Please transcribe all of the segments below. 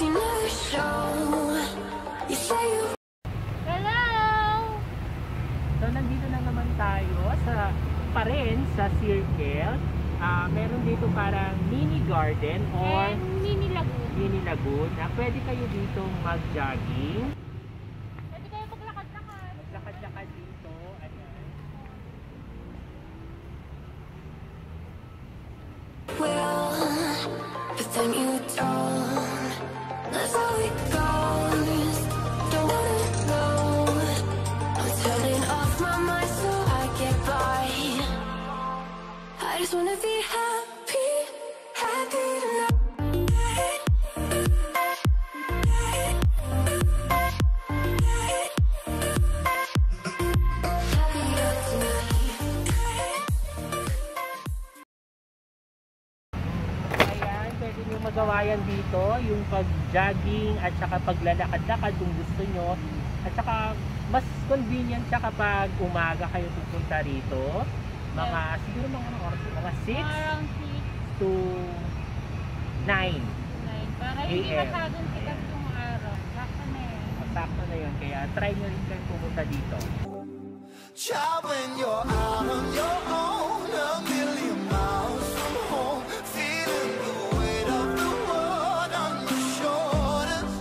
you never show. You say you. Hello! So nandito na naman tayo pa rin sa Circle. Meron dito parang mini garden or mini lagoon. Mini lagoon na pwede kayo dito mag-jogging. Pwede kayo maglakad-lakad. Maglakad-lakad dito. Ayan. Well, but then you don't. That's how it goes. Don't wanna know. I'm turning off my mind so I get by. I just wanna be happy, happy tonight. Magawa yan dito, yung pag-jogging at saka paglalakad-lakad kung gusto nyo. At saka mas convenient siya kapag umaga kayo pupunta rito. Mga, siguro mga 6 to 9 Para hindi masyadong sikat yung araw. Sakto na yan. Sakto na yun, kaya try nyo rin kayo pumunta dito. Child, when you're out on your own, a million miles from home, feeling the weight of the world on your shoulders.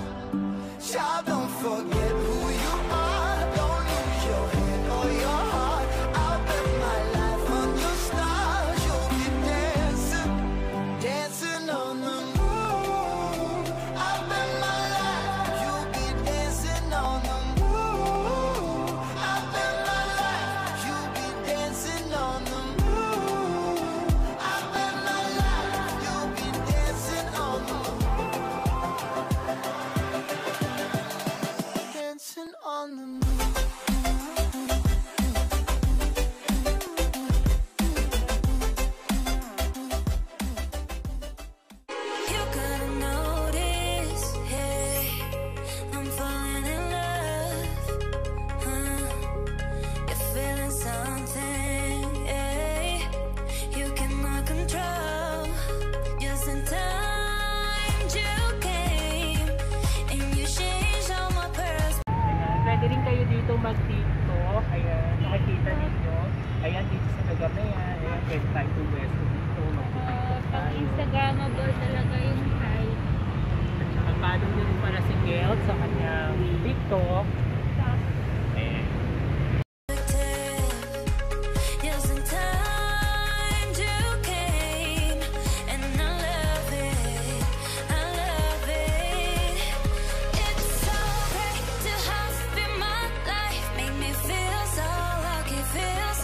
Child, don't forget who you are, don't lose your head or your heart. I'll bet my life on your stars, you'll be dancing, dancing on the moon. I'll bet my life, you'll be dancing on the moon. I'll bet my life, you'll be dancing on the moon. I bet my life, you'll be dancing on the moon. Dancing on the moon. You're gonna notice, hey, I'm falling in love. You're feeling something, hey, you cannot control. Just in time you came and you changed all my purpose. Ayan, pwede rin kayo dito mag-tiktok. Ayan, nakikita ninyo. Ayan, dito sa lugar na yan. Ayan, pwede tayo pwesto dito. Pag-instagramable talaga yung site. At saka follow nyo rin para si Gelt sa kanyang TikTok. Ayan. Just in time you came and I love it, I love it. It's so great to have in my life, make me feel so lucky, yeah.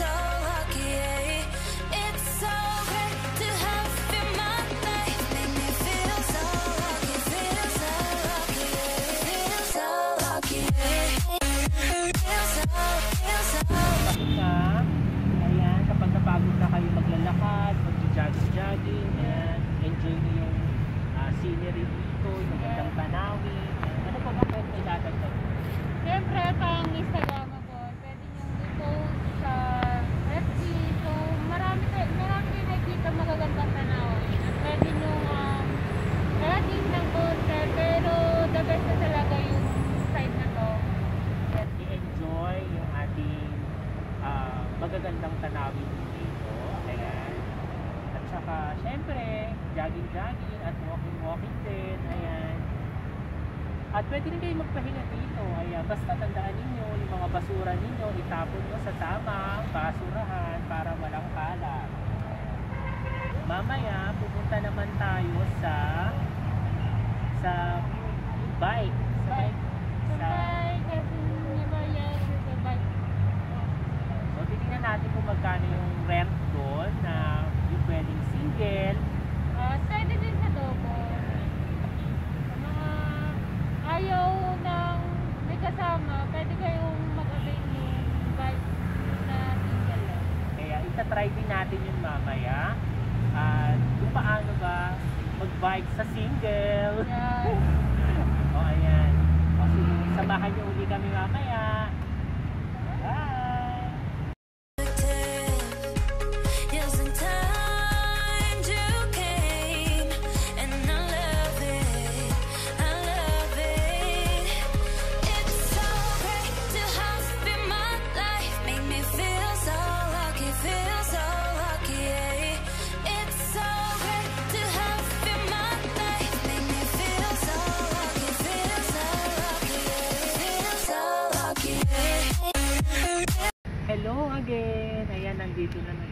It's so great to have in my life, make me feel so lucky, yeah. Feel so lucky, yeah. Feel so Na, ayan, kapag napagod na kayo maglalakad, mag-jogging, ayan, enjoy nyo yung scenery dito, yung magandang tanawin. Ano pa ba pwede itatagdag? Siyempre, pang instagramable. Pwede nyo i-post sa FB. So, marami kayo nakikita magagandang tanawin. At pwede nyo i-edit ng poster. Pero the best na talaga yung site na to. I-enjoy yung ating magagandang tanawin dito. Ayan. At saka, syempre, jogging at walking din. Ayan. At pwede rin kayo magpahinga dito. Ayan. Basta tandaan ninyo, yung mga basura ninyo, itapon nyo sa tamang basurahan para walang kalat. Mamaya, pupunta naman tayo sa bike. So, titingnan natin kung magkano yung rent doon na yung pwedeng single. Pwede din sa double. Sa mga ayaw ng may kasama, pwede kayong mag-avail yung bike na single lang. Kaya itatry din natin yung mamaya. At kung paano ba mag-bike sa single. Yes. O ayan. O sige, samahan niyo uli kami mamaya. Bye! Just in time you came and I love it, I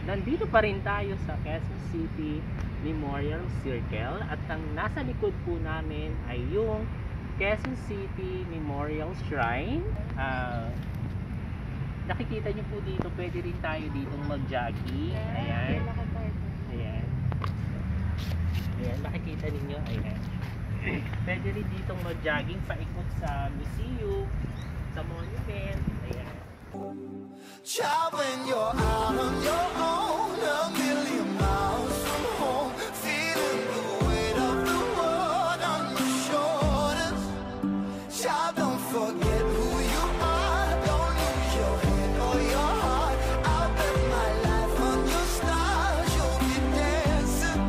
nandito pa rin tayo sa Quezon City Memorial Circle at ang nasa likod po namin ay yung Quezon City Memorial Shrine. Nakikita niyo po dito, pwede rin tayo dito mag-jogging. Ayan. Ayan. Ayan, nakikita ninyo. Ayan. Pwede rin dito mag-jogging, paikot sa museum, sa monument. Ayan. Child, when you're out on your own, a million miles from home, feeling the weight of the world on your shoulders. Child, don't forget who you are, don't lose your head or your heart. I'll bet my life on your stars, you'll be dancing,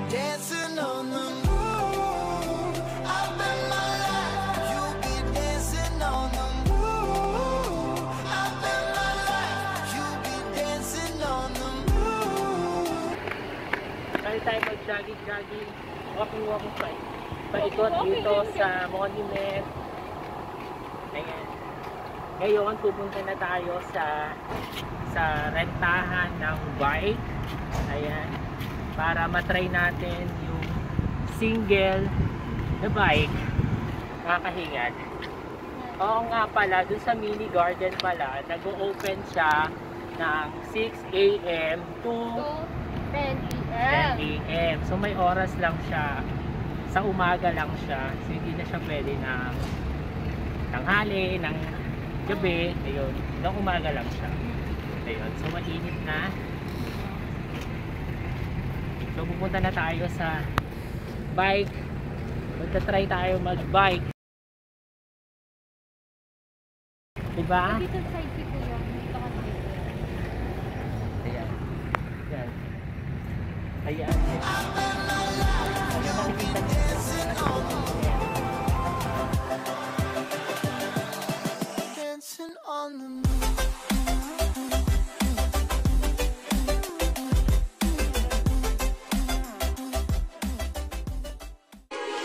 dancing on the moon. I'll bet my life you'll be dancing on the moon. I'll bet my life you'll be dancing on the moon. Kaya tayo mag-jogging, walking paikot dito sa monument. Ayan. Ngayon, pupunta na tayo sa rentahan ng bike. Ayan. Para matry natin yung single na bike. Nakakahingan. Oo nga pala, dun sa mini garden pala, nag-open siya ng 6 AM to 10 10 p.m. AM. So may oras lang siya. Sa umaga lang siya. So hindi na siya pwede ng tanghali, ng gabi. Ayun. Ng umaga lang siya. Ayun. So mainit na. So pupunta na tayo sa bike. Magta-try tayo mag-bike. Diba? Dito sa side ko yung dito ka dito. Ayan. Ayan. Ayan. Ayan. Nakikita niyo. Dancing on the moon.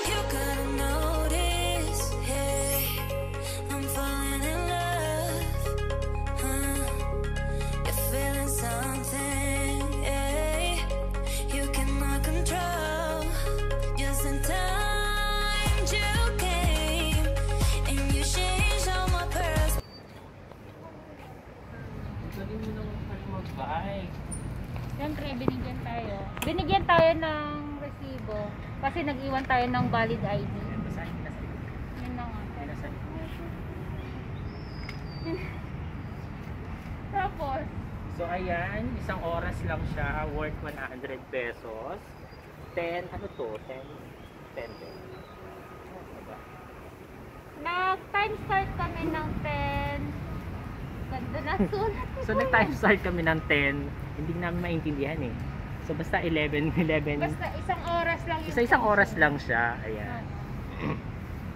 You're gonna notice, hey, I'm falling in love. You're feeling something, hey, you cannot control. Just in time you came and you changed all my past. Sabi mo naman pala mag-bike. Siyempre, binigyan tayo ng resibo kasi nag-iwan tayo ng valid ID. Ayan. Basahin na sa Yun na nga. Ayan na sa Tapos, So ayan, isang oras lang siya, worth 100 pesos. 10, ano to? 10 diba? nag-time start kami ng 10. Ganda na sulat. So nag-time start kami ng 10, hindi namin maintindihan eh. So basta 11. Basta isang oras lang yung Isa-isang oras lang siya, ayan.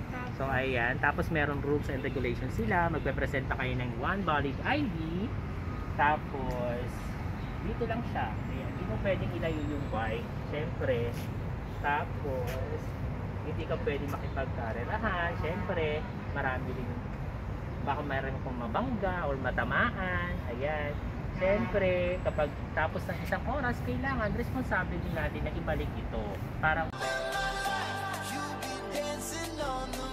Tapos, So ayan, tapos meron rules and regulations sila, magpe-presenta kayo ng one valid ID. Tapos dito lang siya. Ayan, hindi mo pwedeng ilayo yung bike, syempre. Tapos hindi ka pwedeng makipagkarerahan, syempre. Marami rin, baka mayroon kong mabangga or matamaan. Ayan. Syempre, kapag tapos ng isang oras, kailangan responsable din natin na ibalik ito para You be dancing on the